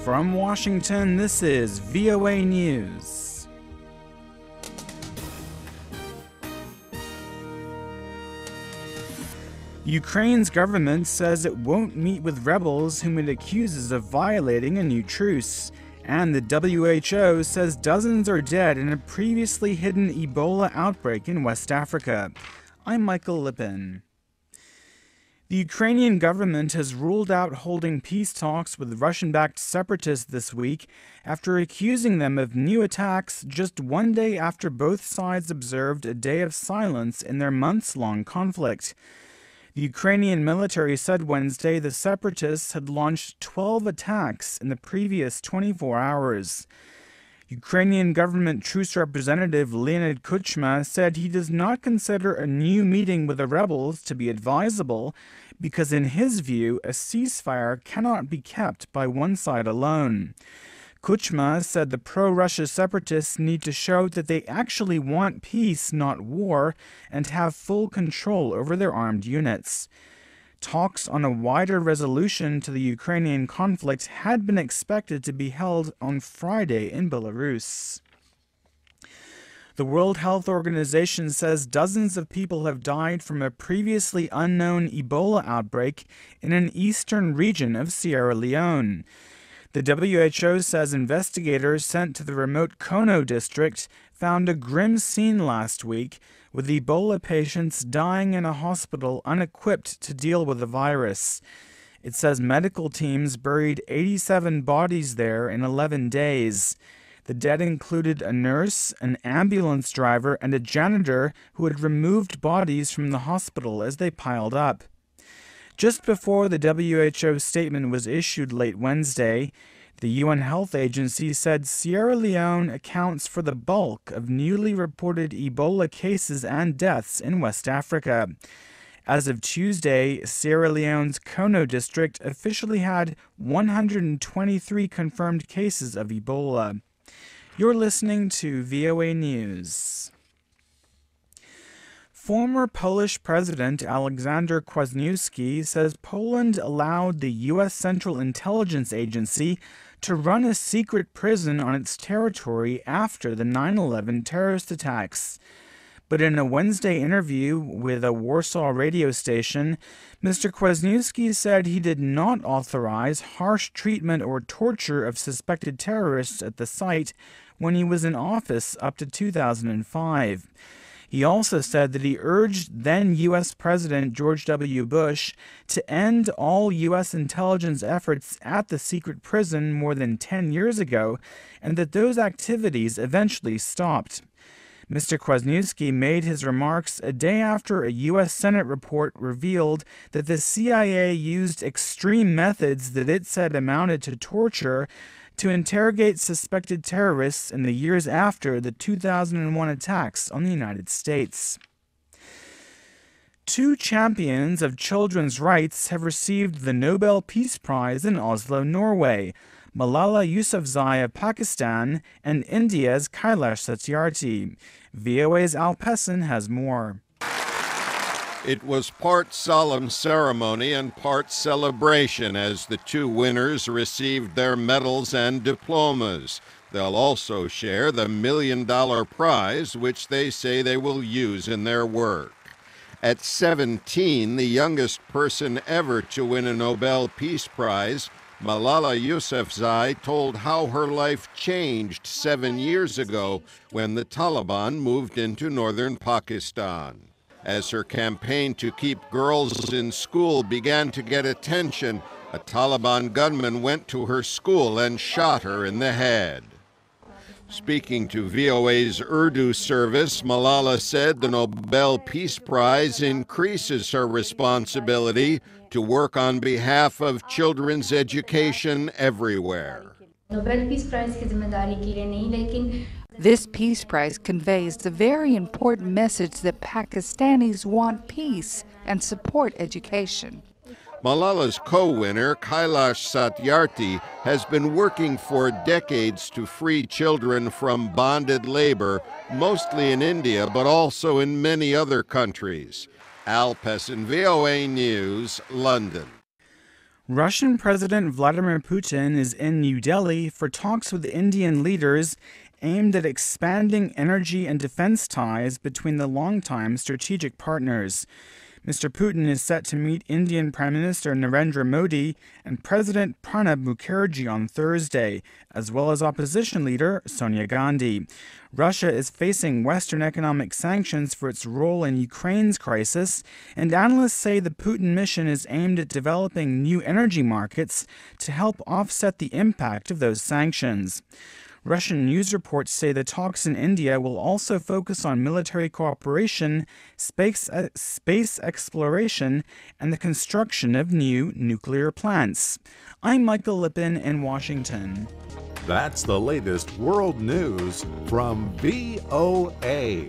From Washington, this is VOA News. Ukraine's government says it won't meet with rebels whom it accuses of violating a new truce. And the WHO says dozens are dead in a previously hidden Ebola outbreak in West Africa. I'm Michael Lipin. The Ukrainian government has ruled out holding peace talks with Russian-backed separatists this week after accusing them of new attacks just one day after both sides observed a day of silence in their months-long conflict. The Ukrainian military said Wednesday the separatists had launched 12 attacks in the previous 24 hours. Ukrainian government truce representative Leonid Kuchma said he does not consider a new meeting with the rebels to be advisable because, in his view, a ceasefire cannot be kept by one side alone. Kuchma said the pro-Russia separatists need to show that they actually want peace, not war, and have full control over their armed units. Talks on a wider resolution to the Ukrainian conflict had been expected to be held on Friday in Belarus. The World Health Organization says dozens of people have died from a previously unknown Ebola outbreak in an eastern region of Sierra Leone. The WHO says investigators sent to the remote Kono district found a grim scene last week, with Ebola patients dying in a hospital unequipped to deal with the virus. It says medical teams buried 87 bodies there in 11 days. The dead included a nurse, an ambulance driver, and a janitor who had removed bodies from the hospital as they piled up. Just before the WHO statement was issued late Wednesday, the UN Health Agency said Sierra Leone accounts for the bulk of newly reported Ebola cases and deaths in West Africa. As of Tuesday, Sierra Leone's Kono district officially had 123 confirmed cases of Ebola. You're listening to VOA News. Former Polish President Aleksander Kwasniewski says Poland allowed the U.S. Central Intelligence Agency to run a secret prison on its territory after the 9/11 terrorist attacks. But in a Wednesday interview with a Warsaw radio station, Mr. Kwasniewski said he did not authorize harsh treatment or torture of suspected terrorists at the site when he was in office up to 2005. He also said that he urged then U.S. President George W. Bush to end all U.S. intelligence efforts at the secret prison more than 10 years ago, and that those activities eventually stopped. Mr. Kwasniewski made his remarks a day after a U.S. Senate report revealed that the CIA used extreme methods that it said amounted to torture to interrogate suspected terrorists in the years after the 2001 attacks on the United States. Two champions of children's rights have received the Nobel Peace Prize in Oslo, Norway: Malala Yousafzai of Pakistan and India's Kailash Satyarthi. VOA's Al Pessin has more. It was part solemn ceremony and part celebration as the two winners received their medals and diplomas. They'll also share the $1 million prize, which they say they will use in their work. At 17, the youngest person ever to win a Nobel Peace Prize, Malala Yousafzai told how her life changed 7 years ago when the Taliban moved into northern Pakistan. As her campaign to keep girls in school began to get attention, a Taliban gunman went to her school and shot her in the head. Speaking to VOA's Urdu service, Malala said the Nobel Peace Prize increases her responsibility to work on behalf of children's education everywhere. This Peace Prize conveys the very important message that Pakistanis want peace and support education. Malala's co-winner, Kailash Satyarthi, has been working for decades to free children from bonded labor, mostly in India, but also in many other countries. Al Pessin, VOA News, London. Russian President Vladimir Putin is in New Delhi for talks with Indian leaders aimed at expanding energy and defense ties between the longtime strategic partners. Mr. Putin is set to meet Indian Prime Minister Narendra Modi and President Pranab Mukherjee on Thursday, as well as opposition leader Sonia Gandhi. Russia is facing Western economic sanctions for its role in Ukraine's crisis, and analysts say the Putin mission is aimed at developing new energy markets to help offset the impact of those sanctions. Russian news reports say the talks in India will also focus on military cooperation, space exploration, and the construction of new nuclear plants. I'm Michael Lipin in Washington. That's the latest world news from VOA.